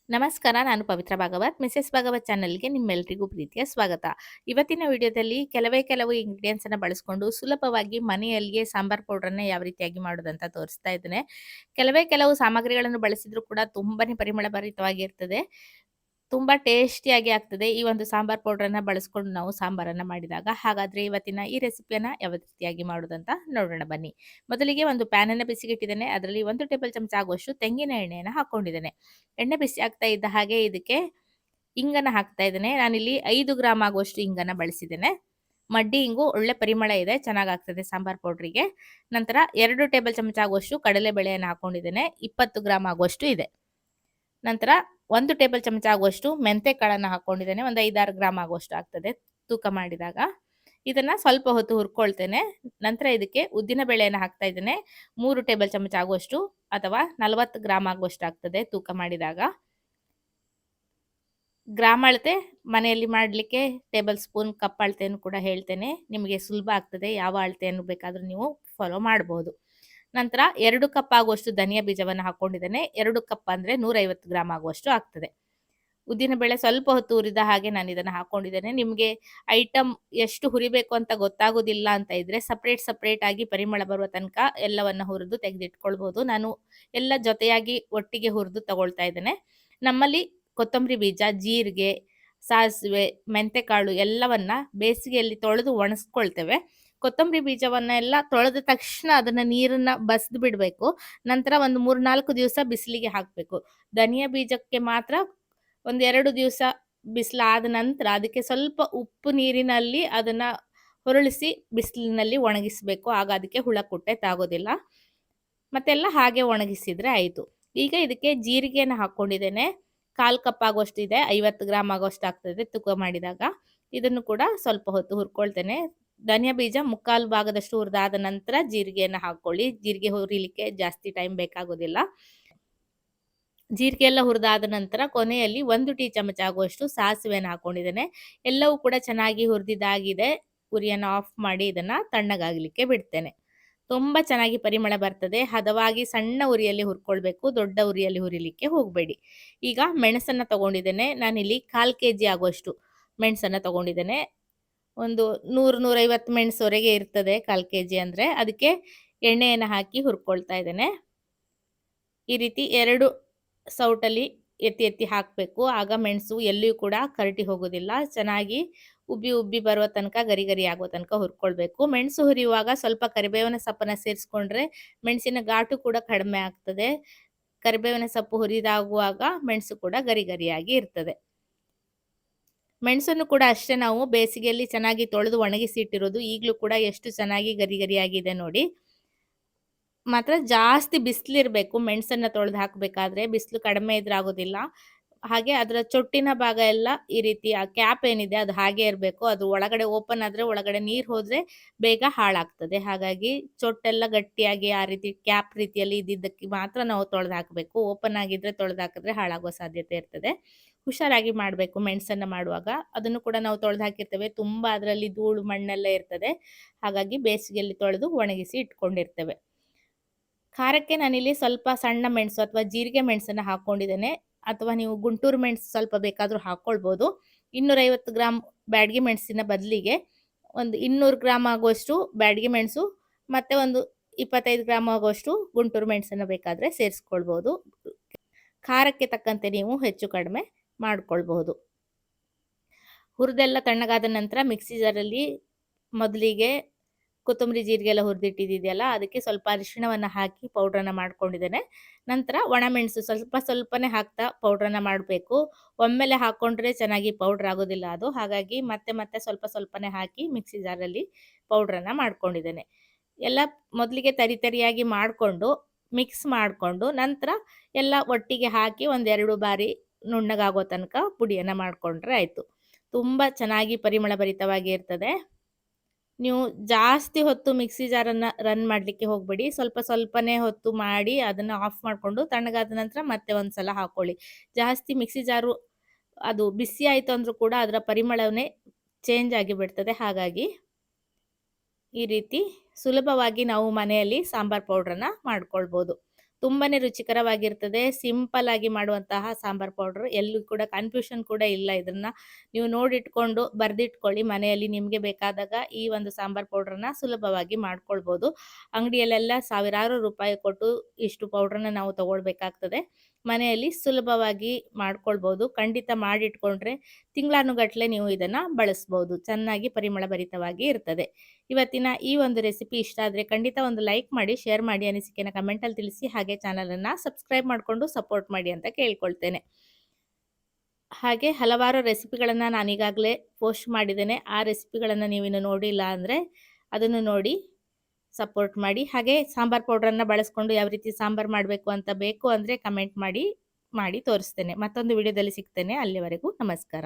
ನಮಸ್ಕಾರ. ನಾನು ಪವಿತ್ರ ಭಾಗವತ್. ಮಿಸೆಸ್ ಭಾಗವತ್ ಚಾನಲ್‌ಗೆ ನಿಮ್ಮೆಲ್ಲರಿಗೂ ಪ್ರೀತಿಯ ಸ್ವಾಗತ. ಇವತ್ತಿನ ವಿಡಿಯೋದಲ್ಲಿ ಕೆಲವು ಇಂಗ್ರೀಡಿಯೆಂಟ್ಸನ್ನ ಬಳಸ್ಕೊಂಡು ಸುಲಭವಾಗಿ ಮನೆಯಲ್ಲಿಯೇ ಸಾಂಬಾರ್ ಪೌಡರನ್ನ ಯಾವ ರೀತಿಯಾಗಿ ಮಾಡೋದಂತ ತೋರಿಸ್ತಾ ಇದ್ದೇನೆ. ಕೆಲವು ಸಾಮಗ್ರಿಗಳನ್ನು ಬಳಸಿದ್ರು ಕೂಡ ತುಂಬಾನೇ ಪರಿಮಳಭರಿತವಾಗಿರ್ತದೆ. ತುಂಬಾ ಟೇಸ್ಟಿಯಾಗಿ ಆಗ್ತದೆ ಈ ಒಂದು ಸಾಂಬಾರ್ ಪೌಡರನ್ನ ಬಳಸ್ಕೊಂಡು ನಾವು ಸಾಂಬಾರನ್ನ ಮಾಡಿದಾಗ. ಹಾಗಾದ್ರೆ ಇವತ್ತಿನ ಈ ರೆಸಿಪಿಯನ್ನ ಯಾವ ರೀತಿಯಾಗಿ ಮಾಡೋದಂತ ನೋಡೋಣ ಬನ್ನಿ. ಮೊದಲಿಗೆ ಒಂದು ಪ್ಯಾನ್ ಅನ್ನ ಬಿಸಿಗಿಟ್ಟಿದ್ದೇನೆ. ಅದರಲ್ಲಿ 1 ಟೇಬಲ್ ಚಮಚ ಆಗುವಷ್ಟು ತೆಂಗಿನ ಎಣ್ಣೆಯನ್ನ ಹಾಕೊಂಡಿದ್ದೇನೆ. ಎಣ್ಣೆ ಬಿಸಿ ಆಗ್ತಾ ಇದ್ದ ಹಾಗೆ ಇದಕ್ಕೆ ಇಂಗನ್ನ ಹಾಕ್ತಾ ಇದ್ದೇನೆ. ನಾನಿಲ್ಲಿ 5 ಗ್ರಾಮ್ ಆಗುವಷ್ಟು ಇಂಗನ್ನ ಬಳಸಿದ್ದೇನೆ. ಮಡ್ಡಿ ಇಂಗು ಒಳ್ಳೆ ಪರಿಮಳ ಇದೆ, ಚೆನ್ನಾಗಾಗ್ತದೆ ಸಾಂಬಾರ್ ಪೌಡ್ರಿಗೆ. ನಂತರ 2 ಟೇಬಲ್ ಚಮಚ ಆಗುವಷ್ಟು ಕಡಲೆ ಬೇಳೆಯನ್ನು ಹಾಕೊಂಡಿದ್ದೇನೆ. 20 ಗ್ರಾಮ್ ಆಗುವಷ್ಟು ಇದೆ. ನಂತರ 1 ಟೇಬಲ್ ಚಮಚ ಆಗುವಷ್ಟು ಮೆಂತೆ ಕಾಳನ್ನ ಹಾಕೊಂಡಿದ್ದೇನೆ. ಒಂದು 5-6 ಗ್ರಾಮ್ ಆಗುವಷ್ಟು ಆಗ್ತದೆ ತೂಕ ಮಾಡಿದಾಗ. ಇದನ್ನ ಸ್ವಲ್ಪ ಹೊತ್ತು ಹುರ್ಕೊಳ್ತೇನೆ. ನಂತರ ಇದಕ್ಕೆ ಉದ್ದಿನ ಬೇಳೆಯನ್ನು ಹಾಕ್ತಾ ಇದ್ದೇನೆ. 3 ಟೇಬಲ್ ಚಮಚ ಆಗುವಷ್ಟು ಅಥವಾ 40 ಗ್ರಾಮ್ ಆಗುವಷ್ಟು ಆಗ್ತದೆ ತೂಕ ಮಾಡಿದಾಗ. ಗ್ರಾಮ್ ಅಳತೆ ಮನೆಯಲ್ಲಿ ಮಾಡಲಿಕ್ಕೆ ಟೇಬಲ್ ಸ್ಪೂನ್, ಕಪ್ ಅಳತೆಯನ್ನು ಕೂಡ ಹೇಳ್ತೇನೆ. ನಿಮಗೆ ಸುಲಭ ಆಗ್ತದೆ. ಯಾವ ಅಳತೆಯನ್ನು ಬೇಕಾದರೂ ನೀವು ಫಾಲೋ ಮಾಡಬಹುದು. ನಂತರ 2 ಕಪ್ ಆಗುವಷ್ಟು ಧನಿಯಾ ಬೀಜವನ್ನು ಹಾಕೊಂಡಿದ್ದೇನೆ. 2 ಕಪ್ ಅಂದರೆ 150 ಗ್ರಾಮ್ ಆಗುವಷ್ಟು ಆಗ್ತದೆ. ಉದ್ದಿನಬೇಳೆ ಸ್ವಲ್ಪ ಹೊತ್ತು ಹುರಿದ ಹಾಗೆ ನಾನು ಇದನ್ನು ಹಾಕೊಂಡಿದ್ದೇನೆ. ನಿಮಗೆ ಐಟಮ್ ಎಷ್ಟು ಹುರಿಬೇಕು ಅಂತ ಗೊತ್ತಾಗೋದಿಲ್ಲ ಅಂತ ಇದ್ರೆ ಸಪ್ರೇಟ್ ಆಗಿ ಪರಿಮಳ ಬರುವ ತನಕ ಎಲ್ಲವನ್ನ ಹುರಿದು ತೆಗೆದಿಟ್ಕೊಳ್ಬಹುದು. ನಾನು ಎಲ್ಲ ಜೊತೆಯಾಗಿ ಒಟ್ಟಿಗೆ ಹುರಿದು ತಗೊಳ್ತಾ ಇದ್ದೇನೆ. ನಮ್ಮಲ್ಲಿ ಕೊತ್ತಂಬರಿ ಬೀಜ, ಜೀರಿಗೆ, ಸಾಸಿವೆ, ಮೆಂತೆಕಾಳು ಎಲ್ಲವನ್ನ ಬೇಸಿಗೆಯಲ್ಲಿ ತೊಳೆದು ಒಣಗಿಸ್ಕೊಳ್ತೇವೆ. ಕೊತ್ತಂಬರಿ ಬೀಜವನ್ನೆಲ್ಲ ತೊಳೆದ ತಕ್ಷಣ ಅದನ್ನ ನೀರನ್ನ ಬಸಿದು ಬಿಡಬೇಕು. ನಂತರ ಒಂದು 3-4 ದಿವಸ ಬಿಸಿಲಿಗೆ ಹಾಕಬೇಕು. ಧನಿಯಾ ಬೀಜಕ್ಕೆ ಮಾತ್ರ ಒಂದು 2 ದಿವಸ ಬಿಸಿಲಾದ ನಂತರ ಅದಕ್ಕೆ ಸ್ವಲ್ಪ ಉಪ್ಪು ನೀರಿನಲ್ಲಿ ಅದನ್ನ ಹೊರಳಿಸಿ ಬಿಸಿಲಿನಲ್ಲಿ ಒಣಗಿಸಬೇಕು. ಆಗ ಅದಕ್ಕೆ ಹುಳ ಕುಟ್ಟೆ ತಾಗೋದಿಲ್ಲ. ಮತ್ತೆಲ್ಲ ಹಾಗೆ ಒಣಗಿಸಿದ್ರೆ ಆಯಿತು. ಈಗ ಇದಕ್ಕೆ ಜೀರಿಗೆಯನ್ನು ಹಾಕೊಂಡಿದ್ದೇನೆ. 1/4 ಕಪ್ ಆಗುವಷ್ಟು ಇದೆ. 50 ಗ್ರಾಮ್ ಆಗುವಷ್ಟು ಆಗ್ತದೆ ತೂಕ ಮಾಡಿದಾಗ. ಇದನ್ನು ಕೂಡ ಸ್ವಲ್ಪ ಹೊತ್ತು ಹುರ್ಕೊಳ್ತೇನೆ. ಧನಿಯಾ ಬೀಜ 3/4 ಭಾಗದಷ್ಟು ಹುರಿದಾದ ನಂತರ ಜೀರಿಗೆಯನ್ನು ಹಾಕೊಳ್ಳಿ. ಜೀರಿಗೆ ಹುರಿಲಿಕ್ಕೆ ಜಾಸ್ತಿ ಟೈಮ್ ಬೇಕಾಗೋದಿಲ್ಲ. ಜೀರಿಗೆ ಎಲ್ಲ ಹುರಿದಾದ ನಂತರ ಕೊನೆಯಲ್ಲಿ 1 ಟೀ ಚಮಚ ಆಗುವಷ್ಟು ಸಾಸಿವೆಯನ್ನು ಹಾಕೊಂಡಿದ್ದೇನೆ. ಎಲ್ಲವೂ ಕೂಡ ಚೆನ್ನಾಗಿ ಹುರಿದಿದ್ದಾಗಿದೆ. ಉರಿಯನ್ನು ಆಫ್ ಮಾಡಿ ಇದನ್ನ ತಣ್ಣಗಾಗಲಿಕ್ಕೆ ಬಿಡ್ತೇನೆ. ತುಂಬ ಚೆನ್ನಾಗಿ ಪರಿಮಳ ಬರ್ತದೆ. ಹದವಾಗಿ ಸಣ್ಣ ಉರಿಯಲ್ಲಿ ಹುರ್ಕೊಳ್ಬೇಕು. ದೊಡ್ಡ ಉರಿಯಲ್ಲಿ ಹುರಿಲಿಕ್ಕೆ ಹೋಗಬೇಡಿ. ಈಗ ಮೆಣಸನ್ನ ತಗೊಂಡಿದ್ದೇನೆ. ನಾನಿಲ್ಲಿ 1/4 ಕೆಜಿ ಆಗುವಷ್ಟು ಮೆಣಸನ್ನ ತಗೊಂಡಿದ್ದೇನೆ. ಒಂದು 100-150 ಮೆಣಸುವರೆಗೆ ಇರ್ತದೆ 1/4 ಕೆಜಿ ಅಂದರೆ. ಅದಕ್ಕೆ ಎಣ್ಣೆಯನ್ನು ಹಾಕಿ ಹುರ್ಕೊಳ್ತಾ ಇದ್ದೇನೆ. ಈ ರೀತಿ 2 ಸೌಟಲ್ಲಿ ಎತ್ತಿ ಹಾಕಬೇಕು. ಆಗ ಮೆಣಸು ಎಲ್ಲಿಯೂ ಕೂಡ ಕರಟಿ ಹೋಗೋದಿಲ್ಲ. ಚೆನ್ನಾಗಿ ಉಬ್ಬಿ ಬರುವ ತನಕ ಗರಿ ಆಗೋ ತನಕ ಹುರ್ಕೊಳ್ಬೇಕು. ಮೆಣಸು ಹುರಿಯುವಾಗ ಸ್ವಲ್ಪ ಕರಿಬೇವಿನ ಸೊಪ್ಪನ್ನು ಸೇರಿಸ್ಕೊಂಡ್ರೆ ಮೆಣಸಿನ ಘಾಟು ಕೂಡ ಕಡಿಮೆ ಆಗ್ತದೆ. ಕರಿಬೇವಿನ ಸೊಪ್ಪು ಹುರಿದಾಗುವಾಗ ಮೆಣಸು ಕೂಡ ಗರಿಯಾಗಿ ಇರ್ತದೆ. ಮೆಣಸನ್ನು ಕೂಡ ಅಷ್ಟೇ ನಾವು ಬೇಸಿಗೆಯಲ್ಲಿ ಚೆನ್ನಾಗಿ ತೊಳೆದು ಒಣಗಿಸಿ ಇಟ್ಟಿರೋದು. ಈಗಲೂ ಕೂಡ ಎಷ್ಟು ಚೆನ್ನಾಗಿ ಗರಿಯಾಗಿದೆ ನೋಡಿ. ಮಾತ್ರ ಜಾಸ್ತಿ ಬಿಸಿಲಿರಬೇಕು ಮೆಣಸನ್ನ ತೊಳೆದು ಹಾಕಬೇಕಾದ್ರೆ. ಬಿಸಿಲು ಕಡಿಮೆ ಇದ್ರೆ ಆಗೋದಿಲ್ಲ. ಹಾಗೆ ಅದರ ಚೊಟ್ಟಿನ ಭಾಗ ಎಲ್ಲ ಈ ರೀತಿ ಆ ಕ್ಯಾಪ್ ಏನಿದೆ ಅದು ಹಾಗೆ ಇರಬೇಕು. ಅದು ಒಳಗಡೆ ಓಪನ್ ಆದರೆ ಒಳಗಡೆ ನೀರು ಹೋದರೆ ಬೇಗ ಹಾಳಾಗ್ತದೆ. ಹಾಗಾಗಿ ಚೊಟ್ಟೆಲ್ಲ ಗಟ್ಟಿಯಾಗಿ ಆ ರೀತಿ ಕ್ಯಾಪ್ ರೀತಿಯಲ್ಲಿ ಇದ್ದಿದ್ದಕ್ಕೆ ಮಾತ್ರ ನಾವು ತೊಳೆದು ಹಾಕಬೇಕು. ಓಪನ್ ಆಗಿದ್ರೆ ತೊಳೆದು ಹಾಕಿದ್ರೆ ಹಾಳಾಗುವ ಸಾಧ್ಯತೆ ಇರ್ತದೆ. ಹುಷಾರಾಗಿ ಮಾಡಬೇಕು ಮೆಣಸನ್ನು ಮಾಡುವಾಗ. ಅದನ್ನು ಕೂಡ ನಾವು ತೊಳೆದು ಹಾಕಿರ್ತೇವೆ. ತುಂಬ ಅದರಲ್ಲಿ ಧೂಳು ಮಣ್ಣೆಲ್ಲ ಇರ್ತದೆ. ಹಾಗಾಗಿ ಬೇಸಿಗೆಯಲ್ಲಿ ತೊಳೆದು ಒಣಗಿಸಿ ಇಟ್ಕೊಂಡಿರ್ತೇವೆ. ಖಾರಕ್ಕೆ ನಾನಿಲ್ಲಿ ಸ್ವಲ್ಪ ಸಣ್ಣ ಮೆಣಸು ಅಥವಾ ಜೀರಿಗೆ ಮೆಣಸನ್ನು ಹಾಕೊಂಡಿದ್ದೇನೆ. ಅಥವಾ ನೀವು ಗುಂಟೂರು ಮೆಣಸು ಸ್ವಲ್ಪ ಬೇಕಾದರೂ ಹಾಕ್ಕೊಳ್ಬೋದು. 250 ಗ್ರಾಮ್ ಬ್ಯಾಡಗಿ ಮೆಣಸಿನ ಬದಲಿಗೆ ಒಂದು 200 ಗ್ರಾಮ್ ಆಗುವಷ್ಟು ಬ್ಯಾಡಗಿ ಮೆಣಸು ಮತ್ತು ಒಂದು 25 ಗ್ರಾಮ್ ಆಗುವಷ್ಟು ಗುಂಟೂರು ಮೆಣಸನ್ನು ಬೇಕಾದರೆ ಸೇರಿಸ್ಕೊಳ್ಬೋದು. ಖಾರಕ್ಕೆ ತಕ್ಕಂತೆ ನೀವು ಹೆಚ್ಚು ಕಡಿಮೆ ಮಾಡ್ಕೊಳ್ಬಹುದು. ಹುರಿದೆಲ್ಲ ತಣ್ಣಗಾದ ನಂತರ ಮಿಕ್ಸಿ ಜಾರಲ್ಲಿ ಮೊದಲಿಗೆ ಕೊತ್ತಂಬರಿ ಜೀರಿಗೆ ಎಲ್ಲ ಹುರಿದಿಟ್ಟಿದೆಯಲ್ಲ ಅದಕ್ಕೆ ಸ್ವಲ್ಪ ಅರಿಶಿಣವನ್ನು ಹಾಕಿ ಪೌಡ್ರನ್ನು ಮಾಡ್ಕೊಂಡಿದ್ದೇನೆ. ನಂತರ ಒಣಮೆಣಸು ಸ್ವಲ್ಪನೇ ಹಾಕ್ತಾ ಪೌಡ್ರನ್ನು ಮಾಡಬೇಕು. ಒಮ್ಮೆಲೆ ಹಾಕ್ಕೊಂಡ್ರೆ ಚೆನ್ನಾಗಿ ಪೌಡ್ರ್ ಆಗೋದಿಲ್ಲ ಅದು. ಹಾಗಾಗಿ ಮತ್ತೆ ಸ್ವಲ್ಪನೇ ಹಾಕಿ ಮಿಕ್ಸಿ ಜಾರಲ್ಲಿ ಪೌಡ್ರನ್ನು ಮಾಡ್ಕೊಂಡಿದ್ದೇನೆ. ಎಲ್ಲ ಮೊದಲಿಗೆ ತರಿಯಾಗಿ ಮಾಡಿಕೊಂಡು ಮಿಕ್ಸ್ ಮಾಡಿಕೊಂಡು ನಂತರ ಎಲ್ಲ ಒಟ್ಟಿಗೆ ಹಾಕಿ 1-2 ಬಾರಿ ನುಣ್ಣಗಾಗೋ ತನಕ ಪುಡಿಯನ್ನು ಮಾಡಿಕೊಂಡ್ರೆ ಆಯಿತು. ತುಂಬ ಚೆನ್ನಾಗಿ ಪರಿಮಳಭರಿತವಾಗಿ ಇರ್ತದೆ. ನೀವು ಜಾಸ್ತಿ ಹೊತ್ತು ಮಿಕ್ಸಿ ಜಾರನ್ನು ರನ್ ಮಾಡಲಿಕ್ಕೆ ಹೋಗಬೇಡಿ. ಸ್ವಲ್ಪನೇ ಹೊತ್ತು ಮಾಡಿ ಅದನ್ನು ಆಫ್ ಮಾಡಿಕೊಂಡು ತಣ್ಣಗಾದ ನಂತರ ಮತ್ತೆ ಒಂದು ಸಲ ಹಾಕ್ಕೊಳ್ಳಿ. ಜಾಸ್ತಿ ಮಿಕ್ಸಿ ಜಾರು ಅದು ಬಿಸಿ ಆಯಿತು ಅಂದರೂ ಕೂಡ ಅದರ ಪರಿಮಳವೇ ಚೇಂಜ್ ಆಗಿಬಿಡ್ತದೆ. ಹಾಗಾಗಿ ಈ ರೀತಿ ಸುಲಭವಾಗಿ ನಾವು ಮನೆಯಲ್ಲಿ ಸಾಂಬಾರ್ ಪೌಡ್ರನ್ನು ಮಾಡ್ಕೊಳ್ಬೋದು. ತುಂಬಾನೇ ರುಚಿಕರವಾಗಿರ್ತದೆ. ಸಿಂಪಲ್ ಆಗಿ ಮಾಡುವಂತಹ ಸಾಂಬಾರ್ ಪೌಡರ್. ಎಲ್ಲೂ ಕೂಡ ಕನ್ಫ್ಯೂಷನ್ ಕೂಡ ಇಲ್ಲ. ಇದನ್ನ ನೀವು ನೋಡಿಟ್ಕೊಂಡು ಬರ್ದಿಟ್ಕೊಳ್ಳಿ. ಮನೆಯಲ್ಲಿ ನಿಮ್ಗೆ ಬೇಕಾದಾಗ ಈ ಒಂದು ಸಾಂಬಾರ್ ಪೌಡರ್‌ನ ಸುಲಭವಾಗಿ ಮಾಡ್ಕೊಳ್ಬೋದು. ಅಂಗಡಿಯಲ್ಲೆಲ್ಲ ಸಾವಿರಾರು ರೂಪಾಯಿ ಕೊಟ್ಟು ಇಷ್ಟು ಪೌಡರ್‌ನ ನಾವು ತಗೊಳ್ಬೇಕಾಗ್ತದೆ. ಮನೆಯಲ್ಲಿ ಸುಲಭವಾಗಿ ಮಾಡ್ಕೊಳ್ಬೋದು. ಖಂಡಿತ ಮಾಡಿಟ್ಕೊಂಡ್ರೆ ತಿಂಗಳಾನುಗಟ್ಲೆ ನೀವು ಇದನ್ನ ಬಳಸ್ಬೋದು. ಚೆನ್ನಾಗಿ ಪರಿಮಳಭರಿತವಾಗಿ ಇರ್ತದೆ. ಇವತ್ತಿನ ಈ ಒಂದು ರೆಸಿಪಿ ಇಷ್ಟ ಆದ್ರೆ ಖಂಡಿತ ಒಂದು ಲೈಕ್ ಮಾಡಿ, ಶೇರ್ ಮಾಡಿ, ಅನಿಸಿಕೆನ ಕಮೆಂಟಲ್ಲಿ ತಿಳಿಸಿ. ಹಾಗೆ ಚಾನಲನ್ನು ಸಬ್ಸ್ಕ್ರೈಬ್ ಮಾಡಿಕೊಂಡು ಸಪೋರ್ಟ್ ಮಾಡಿ ಅಂತ ಕೇಳ್ಕೊಳ್ತೇನೆ. ಹಾಗೆ ಹಲವಾರು ರೆಸಿಪಿಗಳನ್ನು ನಾನೀಗಾಗಲೇ ಪೋಸ್ಟ್ ಮಾಡಿದ್ದೇನೆ. ಆ ರೆಸಿಪಿಗಳನ್ನು ನೀವಿನ್ನು ನೋಡಿಲ್ಲ ಅಂದರೆ ಅದನ್ನು ನೋಡಿ ಸಪೋರ್ಟ್ ಮಾಡಿ. ಹಾಗೆ ಸಾಂಬಾರ್ ಪೌಡ್ರನ್ನು ಬಳಸ್ಕೊಂಡು ಯಾವ ರೀತಿ ಸಾಂಬಾರ್ ಮಾಡಬೇಕು ಅಂತ ಬೇಕು ಅಂದರೆ ಕಮೆಂಟ್ ಮಾಡಿ ತೋರಿಸ್ತೇನೆ. ಮತ್ತೊಂದು ವಿಡಿಯೋದಲ್ಲಿ ಸಿಗ್ತೇನೆ. ಅಲ್ಲಿವರೆಗೂ ನಮಸ್ಕಾರ.